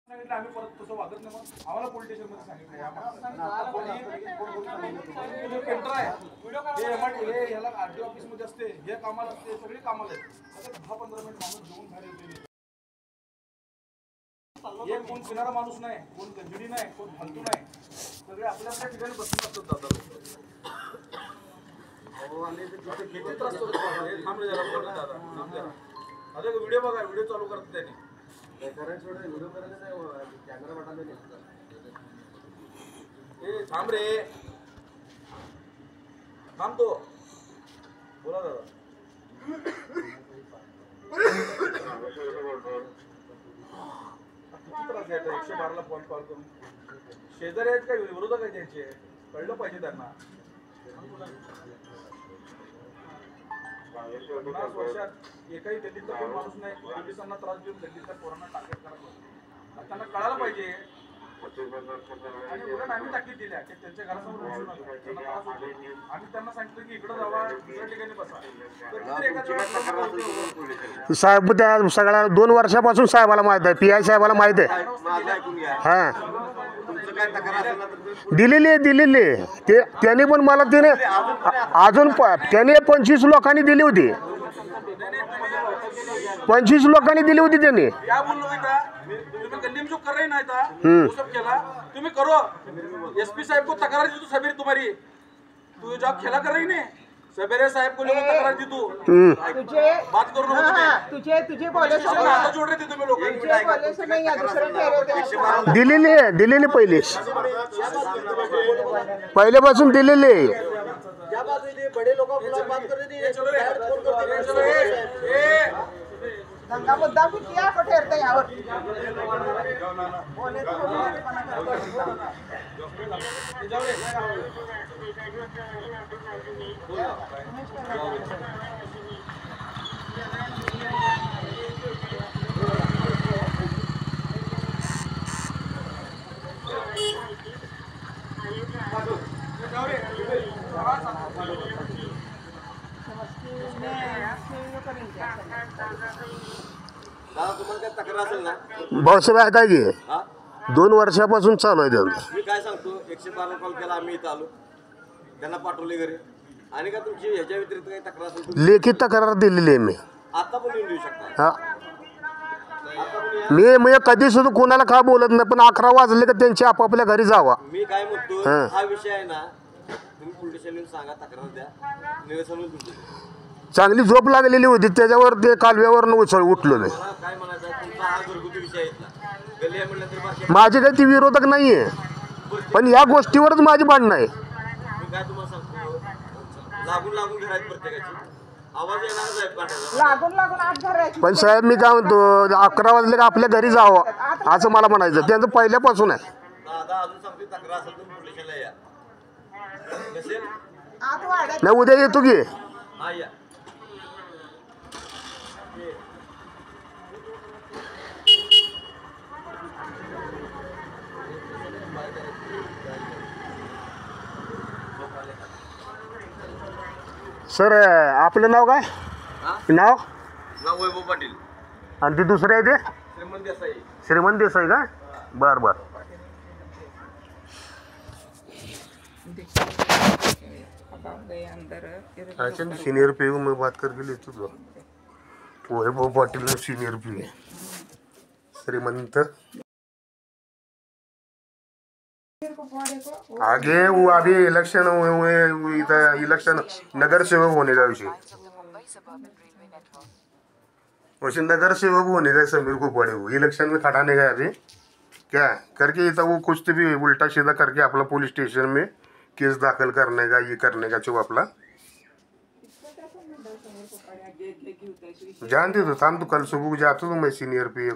सांगितलं आम्ही परत तसं वागत नाही, मग आम्हाला पोलीस स्टेशनमध्ये सांगितलं पेंटर आहे हे ह्याला आरटी ऑफिसमध्ये असते, हे कामाला असते, सगळी कामाला आहेत. आता 10-15 मिनिट माणूस जेवून बाहेर येते. हे कोण फिरणारा माणूस नाही, कोण गंजिडी नाही, कोण फालतू नाही, सगळे आपल्या आपल्या ठिकाणी बसून असतात. दादा किती त्रास होतो थांबले जरा आता व्हिडिओ बघा, व्हिडिओ चालू करतात त्यांनी व्हिडिओ करायचं नाही, कॅमेरा वाटायला नाही. थांब रे, थांब तो बोला दादा. किती त्रास घ्यायचा 112ला फोन कॉल करून. शेजारी आहेत काय विरोधक आहेत त्यांचे, कळलं पाहिजे त्यांना. 50 वर्षात एकही दिल्लीचा कोण माणूस नाही पोलिसांना त्रास देऊन दिल्लीच्या पोरांना टाकेल करायला त्यांना कळायला पाहिजे. आणि उलट आम्ही ताकीद दिल्या की त्यांच्या घरासमोर बसू नका, त्यांना त्रास होतो. आम्ही त्यांना सांगितलं की इकडे जावा, दुसऱ्या ठिकाणी बसा. साहेब त्या सगळ्या 2 वर्षापासून साहेबाला माहित आहे, PI साहेबाला माहित आहे. हां दिलेली ते त्याने पण मला त्याने अजून त्याने 25 लोकांनी दिली होती, 25 लोकांनी दिली होती त्याने. तुम्ही करो SP साहब को तकरार दी, तू सबेरे तुम्हारी तू जॉब खेला कर रही ने सबेरे साहब को लेकर तकरार दी तू. तुझे बात करू नको तुम्ही, तुझे बोले हात जोड रहे थे तुम्ही लोक. दिलेली पहिलेपासून दिलेली. बड़े लोग बात कर रहे थे, दंगा मुद्दा भी किया को ठहरते हैं और बोले तो भाऊसाहेब ऐका की 2 वर्षापासून चालू आहे त्यांचं. मी काय सांगतो, 112 कॉल केला, आम्ही इथं आलो, त्यांना पाठवले घरी. आणि का तुमची ह्याच्या व्यतिरिक्त काही तक्रार असेल लेखी तक्रार दिलेली आहे मी. आता पण येऊन देऊ शकता. हां मी कधी सुद्धा कोणाला काय बोलत नाही, पण 11 वाजले का त्यांची आपापल्या घरी जावा. मी काय म्हणतो, हा विषय आहे ना, तुम्ही पोलीस स्टेशनला सांगा, तक्रार द्या, निवेदन होईल तुमचं. चांगली झोप लागलेली होती, त्याच्यावर ते कालव्यावर उठलो नाही. काय म्हणायचं, तुमचा हा घरगुती विषय आहे, गल्ली आहे म्हटलं तरी बाकी माझे काही ती विरोधक नाहीये, पण या गोष्टीवरच माझी भांडणं आहे. मी काय तुम्हाला सांगतो, लागून घरात प्रत्येकाची आवाज येणार आहे. पण साहेब मी काय म्हणतो, 11 वाजले का आपल्या घरी जावं असं मला म्हणायचं. त्यांचं पहिल्यापासून आहे. दादा अजून सांगते, तक्रार असेल तुम्ही पोलीस स्टेशनला या. नसेल नाही उद्या येतो की. हा या. सर आपलं नाव काय? नाव वैभव पाटील. आणि ते दुसरे आहे ते श्रीमंत देसाई का? बरं सीनियर पे मैं बात करके ले चुका. वैभव पाटील सीनियर पे श्रीमंत आगे वो अभी इलेक्शन नगर सेवक होने का विषय, वैसे नगर सेवक होने का समीर को पड़े वो इलेक्शन में खटाने का अभी क्या करके इतना वो कुछ तो भी उल्टा सीधा करके अपना पुलिस स्टेशन में केस दाखिल करने का, ये करने का चुप अपना जानते तो थाम तो कल सुबह जाता तो मैं सीनियर पे